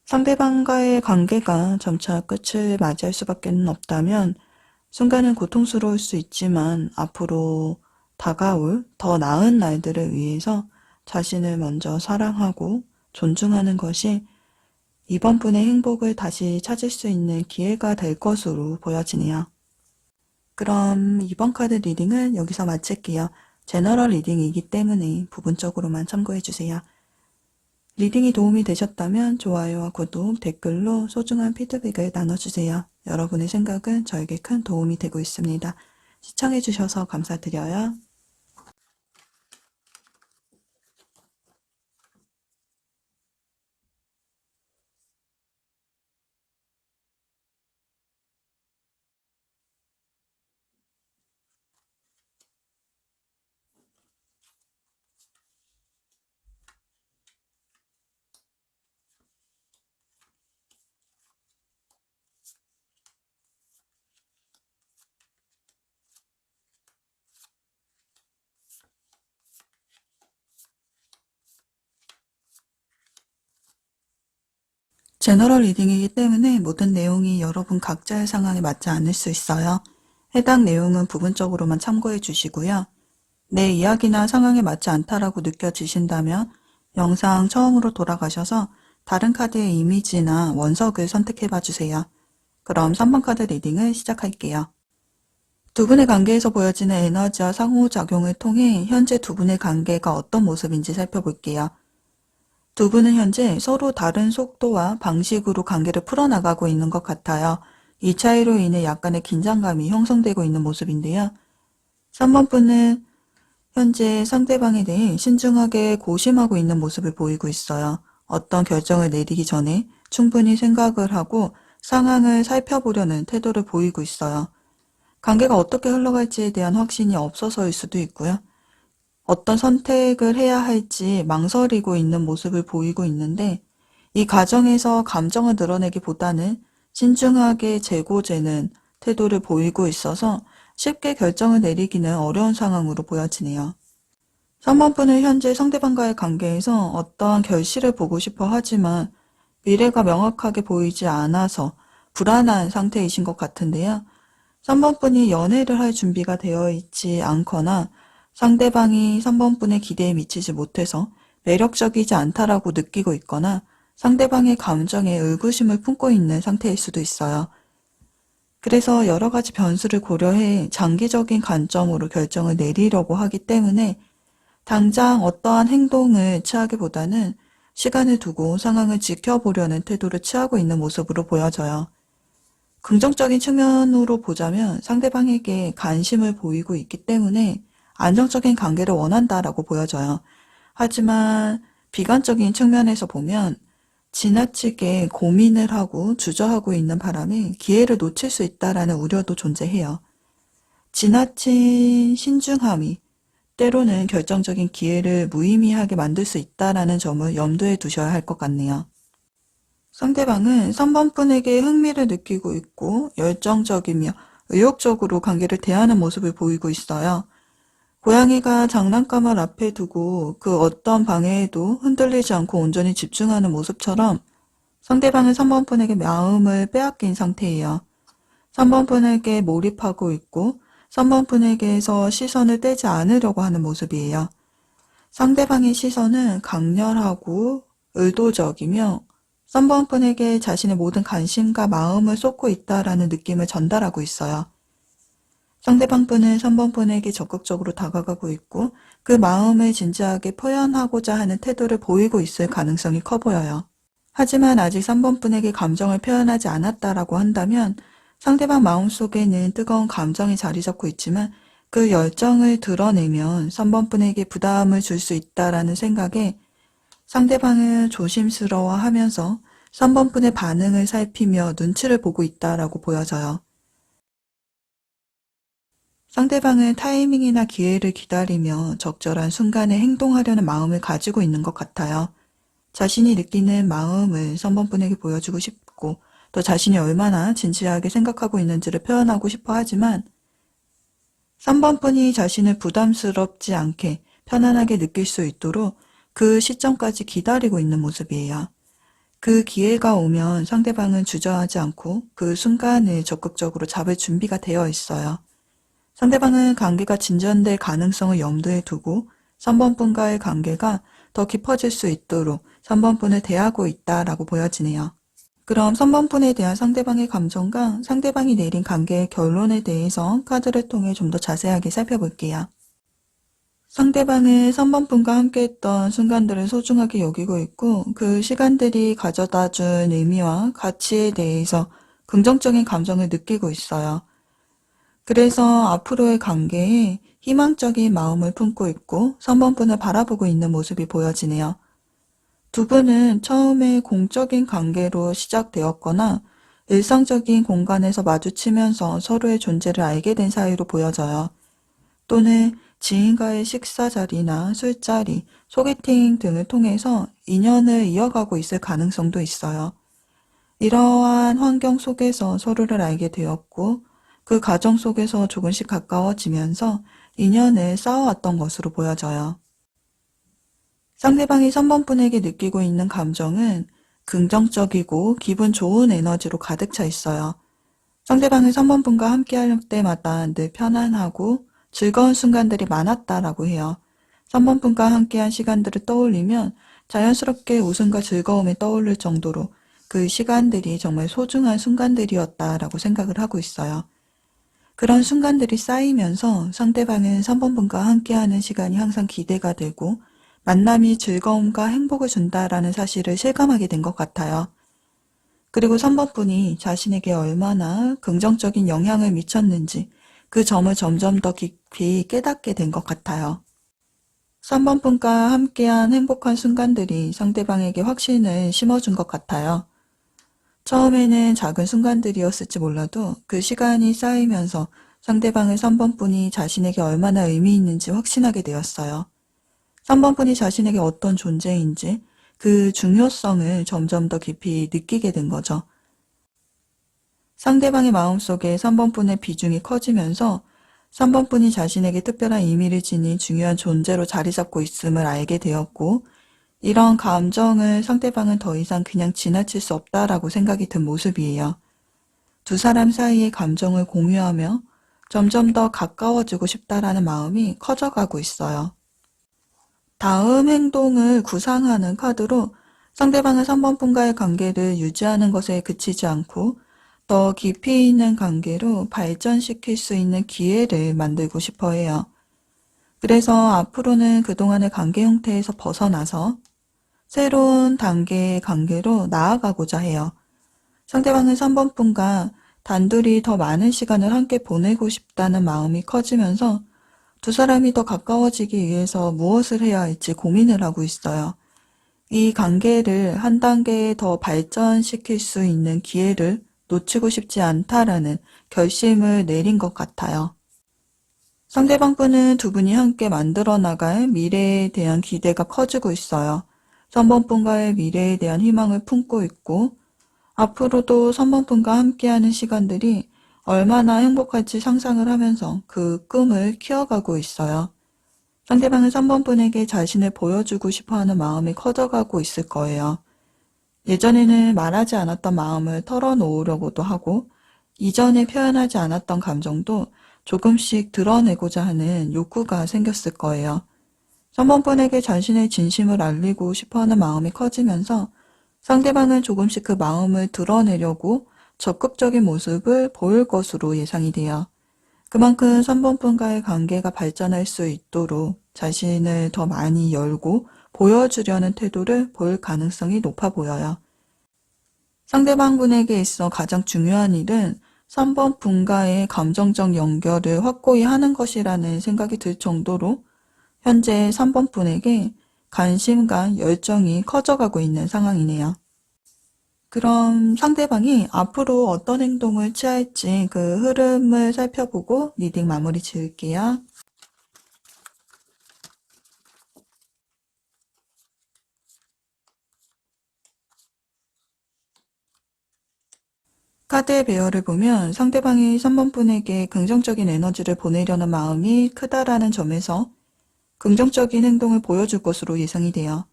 상대방과의 관계가 점차 끝을 맞이할 수밖에 없다면 순간은 고통스러울 수 있지만 앞으로 다가올 더 나은 날들을 위해서 자신을 먼저 사랑하고 존중하는 것이 이번 분의 행복을 다시 찾을 수 있는 기회가 될 것으로 보여지네요. 그럼 이번 카드 리딩은 여기서 마칠게요. 제너럴 리딩이기 때문에 부분적으로만 참고해주세요. 리딩이 도움이 되셨다면 좋아요와 구독, 댓글로 소중한 피드백을 나눠주세요. 여러분의 생각은 저에게 큰 도움이 되고 있습니다. 시청해주셔서 감사드려요. 제너럴 리딩이기 때문에 모든 내용이 여러분 각자의 상황에 맞지 않을 수 있어요. 해당 내용은 부분적으로만 참고해 주시고요. 내 이야기나 상황에 맞지 않다라고 느껴지신다면 영상 처음으로 돌아가셔서 다른 카드의 이미지나 원석을 선택해 봐 주세요. 그럼 3번 카드 리딩을 시작할게요. 두 분의 관계에서 보여지는 에너지와 상호작용을 통해 현재 두 분의 관계가 어떤 모습인지 살펴볼게요. 두 분은 현재 서로 다른 속도와 방식으로 관계를 풀어나가고 있는 것 같아요. 이 차이로 인해 약간의 긴장감이 형성되고 있는 모습인데요. 3번 분은 현재 상대방에 대해 신중하게 고심하고 있는 모습을 보이고 있어요. 어떤 결정을 내리기 전에 충분히 생각을 하고 상황을 살펴보려는 태도를 보이고 있어요. 관계가 어떻게 흘러갈지에 대한 확신이 없어서일 수도 있고요. 어떤 선택을 해야 할지 망설이고 있는 모습을 보이고 있는데 이 과정에서 감정을 드러내기보다는 신중하게 재고재는 태도를 보이고 있어서 쉽게 결정을 내리기는 어려운 상황으로 보여지네요. 3번 분은 현재 상대방과의 관계에서 어떠한 결실을 보고 싶어 하지만 미래가 명확하게 보이지 않아서 불안한 상태이신 것 같은데요. 3번 분이 연애를 할 준비가 되어 있지 않거나 상대방이 3번 분의 기대에 미치지 못해서 매력적이지 않다라고 느끼고 있거나 상대방의 감정에 의구심을 품고 있는 상태일 수도 있어요. 그래서 여러 가지 변수를 고려해 장기적인 관점으로 결정을 내리려고 하기 때문에 당장 어떠한 행동을 취하기보다는 시간을 두고 상황을 지켜보려는 태도를 취하고 있는 모습으로 보여져요. 긍정적인 측면으로 보자면 상대방에게 관심을 보이고 있기 때문에 안정적인 관계를 원한다라고 보여져요. 하지만 비관적인 측면에서 보면 지나치게 고민을 하고 주저하고 있는 바람에 기회를 놓칠 수 있다라는 우려도 존재해요. 지나친 신중함이 때로는 결정적인 기회를 무의미하게 만들 수 있다라는 점을 염두에 두셔야 할 것 같네요. 상대방은 3번 분에게 흥미를 느끼고 있고 열정적이며 의욕적으로 관계를 대하는 모습을 보이고 있어요. 고양이가 장난감을 앞에 두고 그 어떤 방해에도 흔들리지 않고 온전히 집중하는 모습처럼 상대방은 3번 분에게 마음을 빼앗긴 상태예요. 3번 분에게 몰입하고 있고 3번 분에게서 시선을 떼지 않으려고 하는 모습이에요. 상대방의 시선은 강렬하고 의도적이며 3번 분에게 자신의 모든 관심과 마음을 쏟고 있다라는 느낌을 전달하고 있어요. 상대방 분은 3번 분에게 적극적으로 다가가고 있고 그 마음을 진지하게 표현하고자 하는 태도를 보이고 있을 가능성이 커 보여요. 하지만 아직 3번 분에게 감정을 표현하지 않았다라고 한다면 상대방 마음속에는 뜨거운 감정이 자리 잡고 있지만 그 열정을 드러내면 3번 분에게 부담을 줄 수 있다라는 생각에 상대방은 조심스러워하면서 3번 분의 반응을 살피며 눈치를 보고 있다라고 보여져요. 상대방은 타이밍이나 기회를 기다리며 적절한 순간에 행동하려는 마음을 가지고 있는 것 같아요. 자신이 느끼는 마음을 3번 분에게 보여주고 싶고 또 자신이 얼마나 진지하게 생각하고 있는지를 표현하고 싶어 하지만 3번 분이 자신을 부담스럽지 않게 편안하게 느낄 수 있도록 그 시점까지 기다리고 있는 모습이에요. 그 기회가 오면 상대방은 주저하지 않고 그 순간을 적극적으로 잡을 준비가 되어 있어요. 상대방은 관계가 진전될 가능성을 염두에 두고 3번 분과의 관계가 더 깊어질 수 있도록 3번 분을 대하고 있다라고 보여지네요. 그럼 3번 분에 대한 상대방의 감정과 상대방이 내린 관계의 결론에 대해서 카드를 통해 좀 더 자세하게 살펴볼게요. 상대방은 3번 분과 함께했던 순간들을 소중하게 여기고 있고 그 시간들이 가져다준 의미와 가치에 대해서 긍정적인 감정을 느끼고 있어요. 그래서 앞으로의 관계에 희망적인 마음을 품고 있고 3번 분을 바라보고 있는 모습이 보여지네요. 두 분은 처음에 공적인 관계로 시작되었거나 일상적인 공간에서 마주치면서 서로의 존재를 알게 된 사이로 보여져요. 또는 지인과의 식사 자리나 술자리, 소개팅 등을 통해서 인연을 이어가고 있을 가능성도 있어요. 이러한 환경 속에서 서로를 알게 되었고 그 과정 속에서 조금씩 가까워지면서 인연을 쌓아왔던 것으로 보여져요. 상대방이 3번 분에게 느끼고 있는 감정은 긍정적이고 기분 좋은 에너지로 가득 차 있어요. 상대방의 3번분과 함께 할 때마다 늘 편안하고 즐거운 순간들이 많았다라고 해요. 3번분과 함께한 시간들을 떠올리면 자연스럽게 웃음과 즐거움이 떠오를 정도로 그 시간들이 정말 소중한 순간들이었다라고 생각을 하고 있어요. 그런 순간들이 쌓이면서 상대방은 3번분과 함께하는 시간이 항상 기대가 되고 만남이 즐거움과 행복을 준다라는 사실을 실감하게 된 것 같아요. 그리고 3번분이 자신에게 얼마나 긍정적인 영향을 미쳤는지 그 점을 점점 더 깊이 깨닫게 된 것 같아요. 3번분과 함께한 행복한 순간들이 상대방에게 확신을 심어준 것 같아요. 처음에는 작은 순간들이었을지 몰라도 그 시간이 쌓이면서 상대방의 3번분이 자신에게 얼마나 의미 있는지 확신하게 되었어요. 3번분이 자신에게 어떤 존재인지 그 중요성을 점점 더 깊이 느끼게 된 거죠. 상대방의 마음속에 3번분의 비중이 커지면서 3번분이 자신에게 특별한 의미를 지닌 중요한 존재로 자리 잡고 있음을 알게 되었고, 이런 감정을 상대방은 더 이상 그냥 지나칠 수 없다라고 생각이 든 모습이에요. 두 사람 사이의 감정을 공유하며 점점 더 가까워지고 싶다라는 마음이 커져가고 있어요. 다음 행동을 구상하는 카드로 상대방은 3번분과의 관계를 유지하는 것에 그치지 않고 더 깊이 있는 관계로 발전시킬 수 있는 기회를 만들고 싶어 해요. 그래서 앞으로는 그동안의 관계 형태에서 벗어나서 새로운 단계의 관계로 나아가고자 해요. 상대방은 3번분과 단둘이 더 많은 시간을 함께 보내고 싶다는 마음이 커지면서 두 사람이 더 가까워지기 위해서 무엇을 해야 할지 고민을 하고 있어요. 이 관계를 한 단계 더 발전시킬 수 있는 기회를 놓치고 싶지 않다라는 결심을 내린 것 같아요. 상대방 분은 두 분이 함께 만들어 나갈 미래에 대한 기대가 커지고 있어요. 3번분과의 미래에 대한 희망을 품고 있고 앞으로도 3번분과 함께하는 시간들이 얼마나 행복할지 상상을 하면서 그 꿈을 키워가고 있어요. 상대방은 3번분에게 자신을 보여주고 싶어하는 마음이 커져가고 있을 거예요. 예전에는 말하지 않았던 마음을 털어놓으려고도 하고 이전에 표현하지 않았던 감정도 조금씩 드러내고자 하는 욕구가 생겼을 거예요. 3번분에게 자신의 진심을 알리고 싶어하는 마음이 커지면서 상대방은 조금씩 그 마음을 드러내려고 적극적인 모습을 보일 것으로 예상이 돼요. 그만큼 3번분과의 관계가 발전할 수 있도록 자신을 더 많이 열고 보여주려는 태도를 보일 가능성이 높아 보여요. 상대방분에게 있어 가장 중요한 일은 3번분과의 감정적 연결을 확고히 하는 것이라는 생각이 들 정도로 현재 3번분에게 관심과 열정이 커져가고 있는 상황이네요. 그럼 상대방이 앞으로 어떤 행동을 취할지 그 흐름을 살펴보고 리딩 마무리 지을게요. 카드의 배열을 보면 상대방이 3번분에게 긍정적인 에너지를 보내려는 마음이 크다라는 점에서 긍정적인 행동을 보여줄 것으로 예상이 돼요.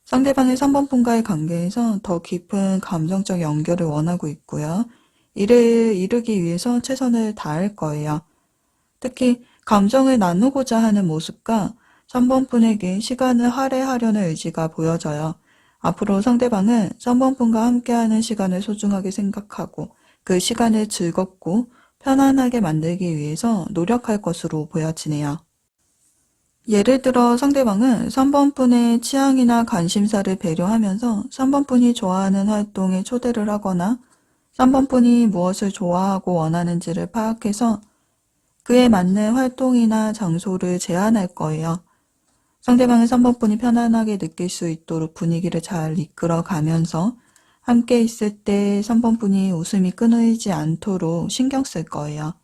상대방의 3번분과의 관계에서 더 깊은 감정적 연결을 원하고 있고요. 이를 이루기 위해서 최선을 다할 거예요. 특히 감정을 나누고자 하는 모습과 3번분에게 시간을 할애하려는 의지가 보여져요. 앞으로 상대방은 3번분과 함께하는 시간을 소중하게 생각하고 그 시간을 즐겁고 편안하게 만들기 위해서 노력할 것으로 보여지네요. 예를 들어 상대방은 3번분의 취향이나 관심사를 배려하면서 3번분이 좋아하는 활동에 초대를 하거나 3번분이 무엇을 좋아하고 원하는지를 파악해서 그에 맞는 활동이나 장소를 제안할 거예요. 상대방은 3번분이 편안하게 느낄 수 있도록 분위기를 잘 이끌어가면서 함께 있을 때 3번분이 웃음이 끊이지 않도록 신경 쓸 거예요.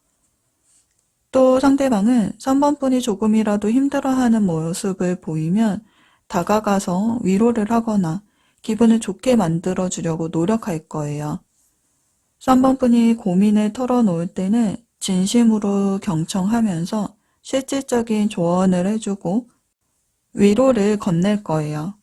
또 상대방은 3번분이 조금이라도 힘들어하는 모습을 보이면 다가가서 위로를 하거나 기분을 좋게 만들어주려고 노력할 거예요. 3번분이 고민을 털어놓을 때는 진심으로 경청하면서 실질적인 조언을 해주고 위로를 건넬 거예요.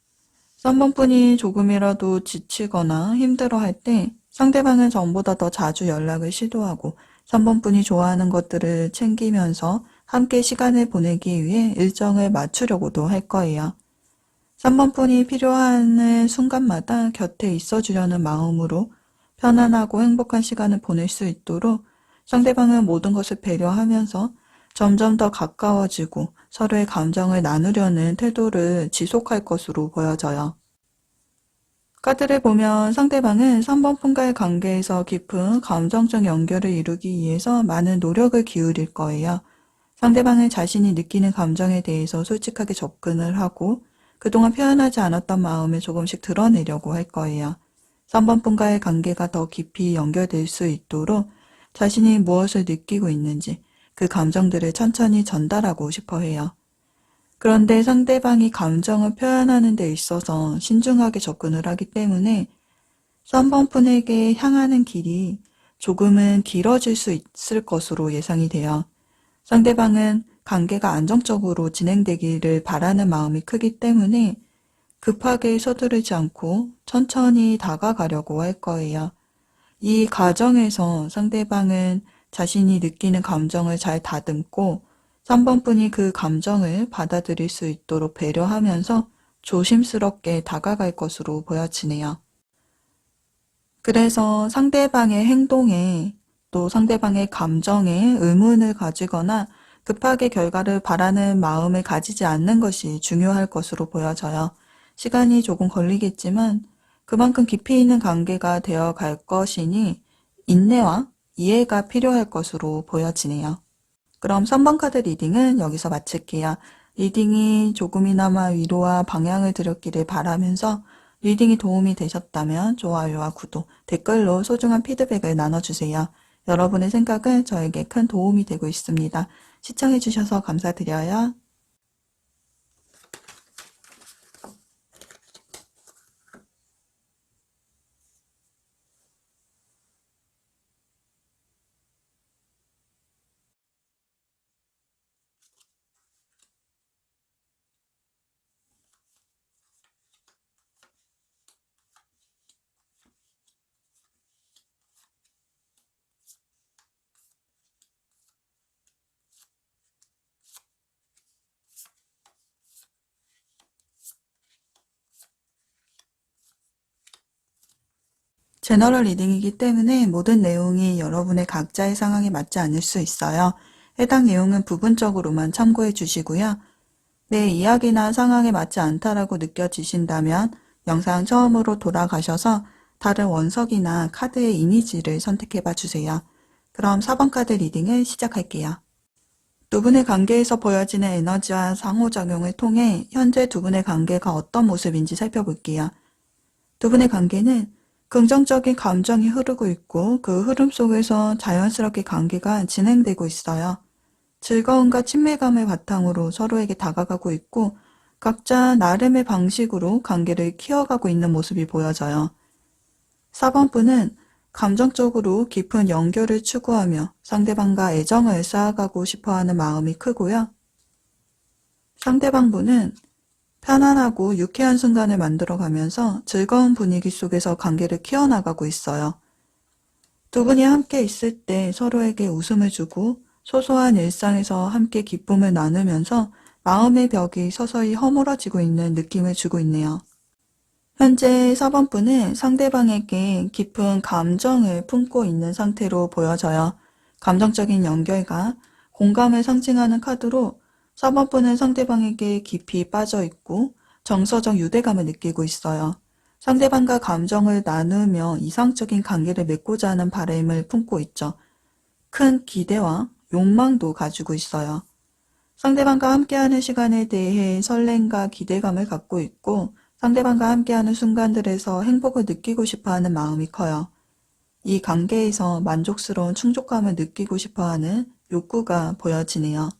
3번분이 조금이라도 지치거나 힘들어할 때 상대방은 전보다 더 자주 연락을 시도하고 3번분이 좋아하는 것들을 챙기면서 함께 시간을 보내기 위해 일정을 맞추려고도 할 거예요. 3번분이 필요한 순간마다 곁에 있어주려는 마음으로 편안하고 행복한 시간을 보낼 수 있도록 상대방은 모든 것을 배려하면서 점점 더 가까워지고 서로의 감정을 나누려는 태도를 지속할 것으로 보여져요. 카드를 보면 상대방은 3번분과의 관계에서 깊은 감정적 연결을 이루기 위해서 많은 노력을 기울일 거예요. 상대방은 자신이 느끼는 감정에 대해서 솔직하게 접근을 하고 그동안 표현하지 않았던 마음을 조금씩 드러내려고 할 거예요. 3번분과의 관계가 더 깊이 연결될 수 있도록 자신이 무엇을 느끼고 있는지 그 감정들을 천천히 전달하고 싶어 해요. 그런데 상대방이 감정을 표현하는 데 있어서 신중하게 접근을 하기 때문에 3번분에게 향하는 길이 조금은 길어질 수 있을 것으로 예상이 돼요. 상대방은 관계가 안정적으로 진행되기를 바라는 마음이 크기 때문에 급하게 서두르지 않고 천천히 다가가려고 할 거예요. 이 과정에서 상대방은 자신이 느끼는 감정을 잘 다듬고 3번분이 그 감정을 받아들일 수 있도록 배려하면서 조심스럽게 다가갈 것으로 보여지네요. 그래서 상대방의 행동에 또 상대방의 감정에 의문을 가지거나 급하게 결과를 바라는 마음을 가지지 않는 것이 중요할 것으로 보여져요. 시간이 조금 걸리겠지만 그만큼 깊이 있는 관계가 되어 갈 것이니 인내와 이해가 필요할 것으로 보여지네요. 그럼 3번 카드 리딩은 여기서 마칠게요. 리딩이 조금이나마 위로와 방향을 드렸기를 바라면서 리딩이 도움이 되셨다면 좋아요와 구독, 댓글로 소중한 피드백을 나눠주세요. 여러분의 생각은 저에게 큰 도움이 되고 있습니다. 시청해주셔서 감사드려요. 제너럴 리딩이기 때문에 모든 내용이 여러분의 각자의 상황에 맞지 않을 수 있어요. 해당 내용은 부분적으로만 참고해 주시고요. 내 이야기나 상황에 맞지 않다라고 느껴지신다면 영상 처음으로 돌아가셔서 다른 원석이나 카드의 이미지를 선택해 봐 주세요. 그럼 4번 카드 리딩을 시작할게요. 두 분의 관계에서 보여지는 에너지와 상호작용을 통해 현재 두 분의 관계가 어떤 모습인지 살펴볼게요. 두 분의 관계는 긍정적인 감정이 흐르고 있고 그 흐름 속에서 자연스럽게 관계가 진행되고 있어요. 즐거움과 친밀감을 바탕으로 서로에게 다가가고 있고 각자 나름의 방식으로 관계를 키워가고 있는 모습이 보여져요. 4번분은 감정적으로 깊은 연결을 추구하며 상대방과 애정을 쌓아가고 싶어하는 마음이 크고요. 상대방분은 편안하고 유쾌한 순간을 만들어가면서 즐거운 분위기 속에서 관계를 키워나가고 있어요. 두 분이 함께 있을 때 서로에게 웃음을 주고 소소한 일상에서 함께 기쁨을 나누면서 마음의 벽이 서서히 허물어지고 있는 느낌을 주고 있네요. 현재 4번분은 상대방에게 깊은 감정을 품고 있는 상태로 보여져요. 감정적인 연결과 공감을 상징하는 카드로 4번분은 상대방에게 깊이 빠져 있고 정서적 유대감을 느끼고 있어요. 상대방과 감정을 나누며 이상적인 관계를 맺고자 하는 바람을 품고 있죠. 큰 기대와 욕망도 가지고 있어요. 상대방과 함께하는 시간에 대해 설렘과 기대감을 갖고 있고 상대방과 함께하는 순간들에서 행복을 느끼고 싶어하는 마음이 커요. 이 관계에서 만족스러운 충족감을 느끼고 싶어하는 욕구가 보여지네요.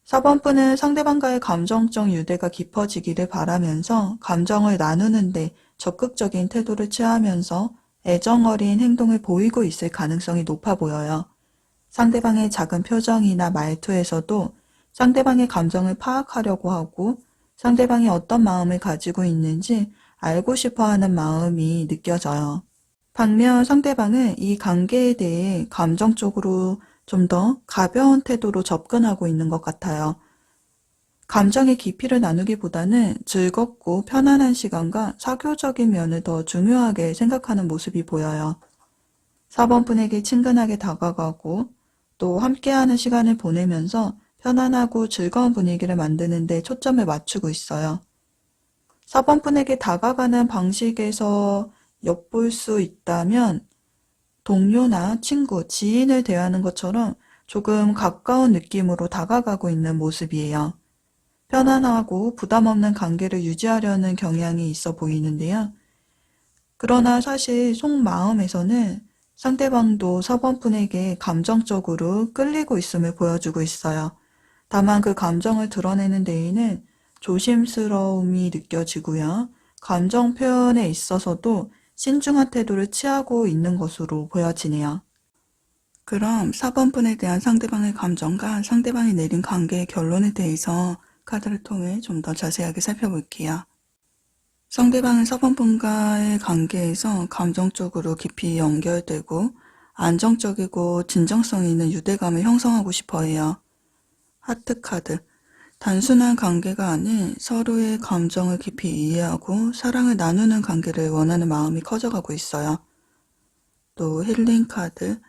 4번분은 상대방과의 감정적 유대가 깊어지기를 바라면서 감정을 나누는데 적극적인 태도를 취하면서 애정어린 행동을 보이고 있을 가능성이 높아 보여요. 상대방의 작은 표정이나 말투에서도 상대방의 감정을 파악하려고 하고 상대방이 어떤 마음을 가지고 있는지 알고 싶어 하는 마음이 느껴져요. 반면 상대방은 이 관계에 대해 감정적으로 좀 더 가벼운 태도로 접근하고 있는 것 같아요. 감정의 깊이를 나누기보다는 즐겁고 편안한 시간과 사교적인 면을 더 중요하게 생각하는 모습이 보여요. 4번 분에게 친근하게 다가가고 또 함께하는 시간을 보내면서 편안하고 즐거운 분위기를 만드는 데 초점을 맞추고 있어요. 4번 분에게 다가가는 방식에서 엿볼 수 있다면 동료나 친구, 지인을 대하는 것처럼 조금 가까운 느낌으로 다가가고 있는 모습이에요. 편안하고 부담 없는 관계를 유지하려는 경향이 있어 보이는데요. 그러나 사실 속마음에서는 상대방도 4번 분에게 감정적으로 끌리고 있음을 보여주고 있어요. 다만 그 감정을 드러내는 데에는 조심스러움이 느껴지고요. 감정 표현에 있어서도 신중한 태도를 취하고 있는 것으로 보여지네요. 그럼 4번 분에 대한 상대방의 감정과 상대방이 내린 관계의 결론에 대해서 카드를 통해 좀 더 자세하게 살펴볼게요. 상대방은 4번 분과의 관계에서 감정적으로 깊이 연결되고 안정적이고 진정성 있는 유대감을 형성하고 싶어 해요. 하트 카드. 단순한 관계가 아닌 서로의 감정을 깊이 이해하고 사랑을 나누는 관계를 원하는 마음이 커져가고 있어요. 또 힐링 카드.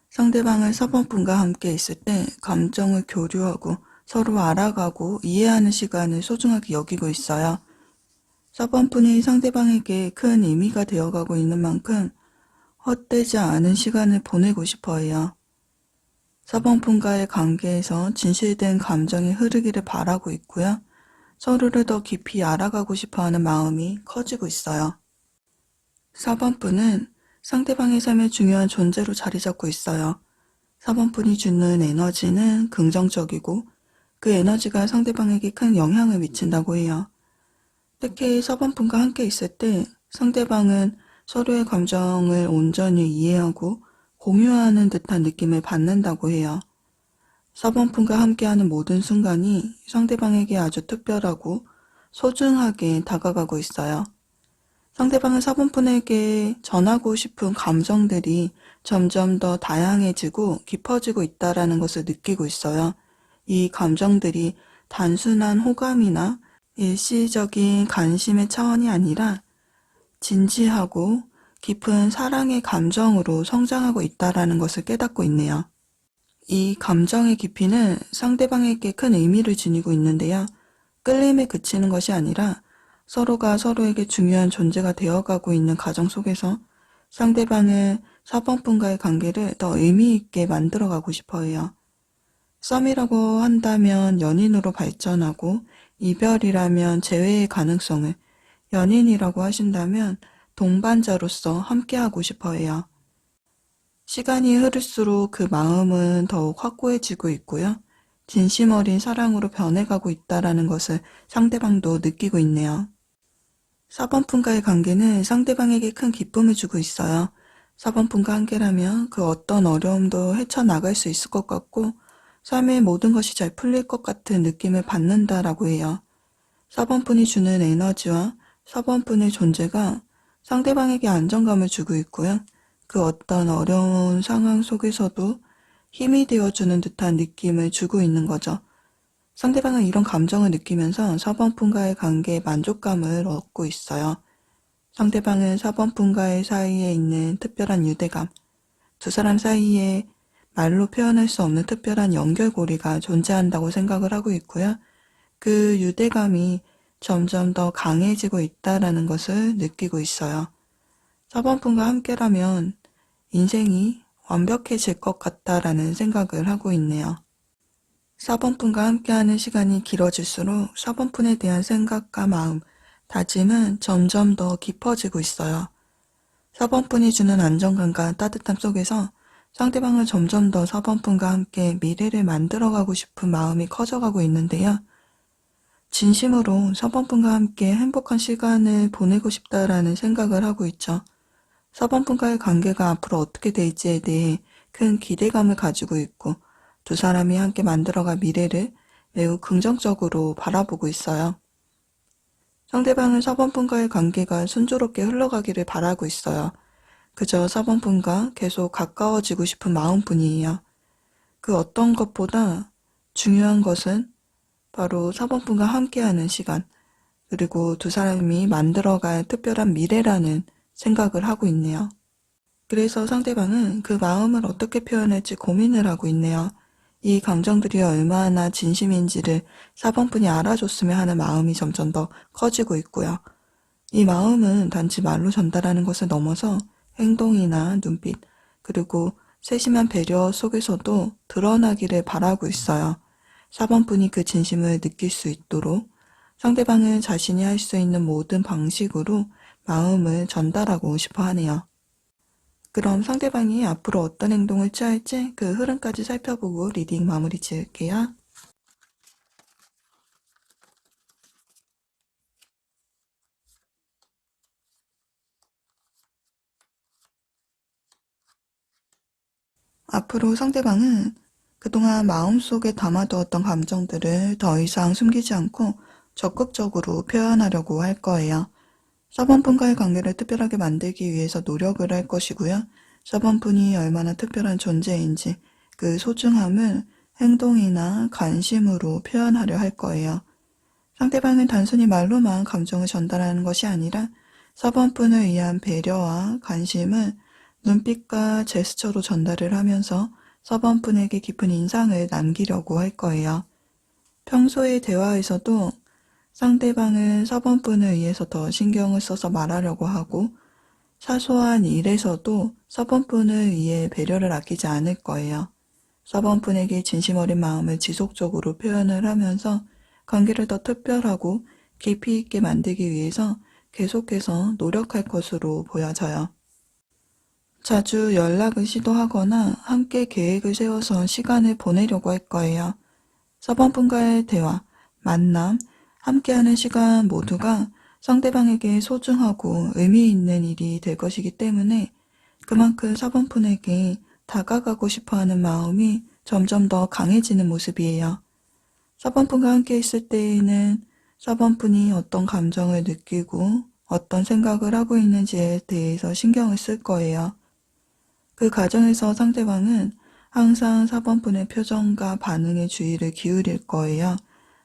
상대방은 4번 분과 함께 있을 때 감정을 교류하고 서로 알아가고 이해하는 시간을 소중하게 여기고 있어요. 4번 분이 상대방에게 큰 의미가 되어가고 있는 만큼 헛되지 않은 시간을 보내고 싶어 해요. 4번 분과의 관계에서 진실된 감정이 흐르기를 바라고 있고요. 서로를 더 깊이 알아가고 싶어 하는 마음이 커지고 있어요. 4번 분은 상대방의 삶에 중요한 존재로 자리 잡고 있어요. 4번 분이 주는 에너지는 긍정적이고 그 에너지가 상대방에게 큰 영향을 미친다고 해요. 특히 4번 분과 함께 있을 때 상대방은 서로의 감정을 온전히 이해하고 공유하는 듯한 느낌을 받는다고 해요. 4번 분과 함께하는 모든 순간이 상대방에게 아주 특별하고 소중하게 다가가고 있어요. 상대방은 4번 분에게 전하고 싶은 감정들이 점점 더 다양해지고 깊어지고 있다는 것을 느끼고 있어요. 이 감정들이 단순한 호감이나 일시적인 관심의 차원이 아니라 진지하고 깊은 사랑의 감정으로 성장하고 있다는 것을 깨닫고 있네요. 이 감정의 깊이는 상대방에게 큰 의미를 지니고 있는데요. 끌림에 그치는 것이 아니라 서로가 서로에게 중요한 존재가 되어가고 있는 과정 속에서 상대방은 4번 분과의 관계를 더 의미 있게 만들어가고 싶어 해요. 썸이라고 한다면 연인으로 발전하고 이별이라면 재회의 가능성을, 연인이라고 하신다면 동반자로서 함께하고 싶어 해요. 시간이 흐를수록 그 마음은 더욱 확고해지고 있고요. 진심 어린 사랑으로 변해가고 있다는 것을 상대방도 느끼고 있네요. 4번 분과의 관계는 상대방에게 큰 기쁨을 주고 있어요. 4번 분과 함께라면 그 어떤 어려움도 헤쳐나갈 수 있을 것 같고 삶의 모든 것이 잘 풀릴 것 같은 느낌을 받는다라고 해요. 4번 분이 주는 에너지와 4번 분의 존재가 상대방에게 안정감을 주고 있고요. 그 어떤 어려운 상황 속에서도 힘이 되어주는 듯한 느낌을 주고 있는 거죠. 상대방은 이런 감정을 느끼면서 4번 분과의 관계에 만족감을 얻고 있어요. 상대방은 4번 분과의 사이에 있는 특별한 유대감, 두 사람 사이에 말로 표현할 수 없는 특별한 연결고리가 존재한다고 생각을 하고 있고요. 그 유대감이 점점 더 강해지고 있다는 것을 느끼고 있어요. 4번 분과 함께라면 인생이 완벽해질 것 같다라는 생각을 하고 있네요. 4번 분과 함께하는 시간이 길어질수록 4번 분에 대한 생각과 마음, 다짐은 점점 더 깊어지고 있어요. 4번 분이 주는 안정감과 따뜻함 속에서 상대방은 점점 더 4번 분과 함께 미래를 만들어가고 싶은 마음이 커져가고 있는데요. 진심으로 4번 분과 함께 행복한 시간을 보내고 싶다라는 생각을 하고 있죠. 4번 분과의 관계가 앞으로 어떻게 될지에 대해 큰 기대감을 가지고 있고 두 사람이 함께 만들어갈 미래를 매우 긍정적으로 바라보고 있어요. 상대방은 4번분과의 관계가 순조롭게 흘러가기를 바라고 있어요. 그저 4번분과 계속 가까워지고 싶은 마음뿐이에요. 그 어떤 것보다 중요한 것은 바로 4번분과 함께하는 시간, 그리고 두 사람이 만들어갈 특별한 미래라는 생각을 하고 있네요. 그래서 상대방은 그 마음을 어떻게 표현할지 고민을 하고 있네요. 이 감정들이 얼마나 진심인지를 4번분이 알아줬으면 하는 마음이 점점 더 커지고 있고요. 이 마음은 단지 말로 전달하는 것을 넘어서 행동이나 눈빛, 그리고 세심한 배려 속에서도 드러나기를 바라고 있어요. 4번분이 그 진심을 느낄 수 있도록 상대방은 자신이 할 수 있는 모든 방식으로 마음을 전달하고 싶어 하네요. 그럼 상대방이 앞으로 어떤 행동을 취할지 그 흐름까지 살펴보고 리딩 마무리 지을게요. 앞으로 상대방은 그동안 마음속에 담아두었던 감정들을 더 이상 숨기지 않고 적극적으로 표현하려고 할 거예요. 4번분과의 관계를 특별하게 만들기 위해서 노력을 할 것이고요. 4번분이 얼마나 특별한 존재인지 그 소중함을 행동이나 관심으로 표현하려 할 거예요. 상대방은 단순히 말로만 감정을 전달하는 것이 아니라 4번분을 위한 배려와 관심을 눈빛과 제스처로 전달을 하면서 4번분에게 깊은 인상을 남기려고 할 거예요. 평소의 대화에서도 상대방은 4번분을 위해서 더 신경을 써서 말하려고 하고 사소한 일에서도 4번분을 위해 배려를 아끼지 않을 거예요. 4번분에게 진심 어린 마음을 지속적으로 표현을 하면서 관계를 더 특별하고 깊이 있게 만들기 위해서 계속해서 노력할 것으로 보여져요. 자주 연락을 시도하거나 함께 계획을 세워서 시간을 보내려고 할 거예요. 4번분과의 대화, 만남, 함께하는 시간 모두가 상대방에게 소중하고 의미 있는 일이 될 것이기 때문에 그만큼 4번분에게 다가가고 싶어하는 마음이 점점 더 강해지는 모습이에요. 4번분과 함께 있을 때에는 4번분이 어떤 감정을 느끼고 어떤 생각을 하고 있는지에 대해서 신경을 쓸 거예요. 그 과정에서 상대방은 항상 4번분의 표정과 반응에 주의를 기울일 거예요.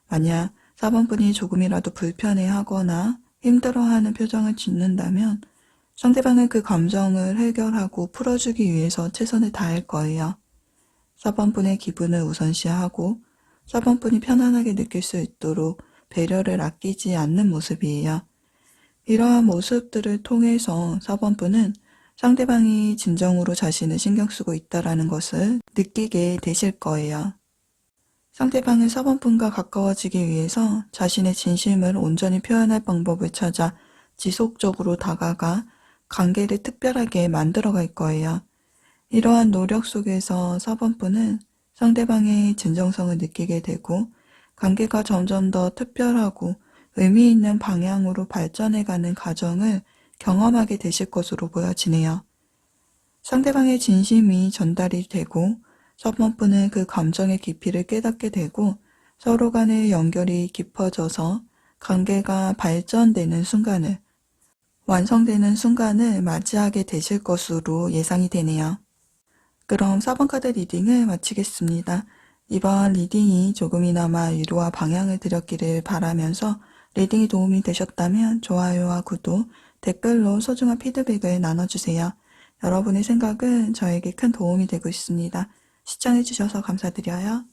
만약 4번분이 조금이라도 불편해하거나 힘들어하는 표정을 짓는다면 상대방은 그 감정을 해결하고 풀어주기 위해서 최선을 다할 거예요. 4번분의 기분을 우선시하고 4번분이 편안하게 느낄 수 있도록 배려를 아끼지 않는 모습이에요. 이러한 모습들을 통해서 4번분은 상대방이 진정으로 자신을 신경 쓰고 있다는 것을 느끼게 되실 거예요. 상대방은 4번분과 가까워지기 위해서 자신의 진심을 온전히 표현할 방법을 찾아 지속적으로 다가가 관계를 특별하게 만들어갈 거예요. 이러한 노력 속에서 4번분은 상대방의 진정성을 느끼게 되고 관계가 점점 더 특별하고 의미 있는 방향으로 발전해가는 과정을 경험하게 되실 것으로 보여지네요. 상대방의 진심이 전달이 되고 4번분은 그 감정의 깊이를 깨닫게 되고 서로 간의 연결이 깊어져서 관계가 발전되는 순간을, 완성되는 순간을 맞이하게 되실 것으로 예상이 되네요. 그럼 4번 카드 리딩을 마치겠습니다. 이번 리딩이 조금이나마 위로와 방향을 드렸기를 바라면서 리딩이 도움이 되셨다면 좋아요와 구독, 댓글로 소중한 피드백을 나눠주세요. 여러분의 생각은 저에게 큰 도움이 되고 있습니다. 시청해주셔서 감사드려요.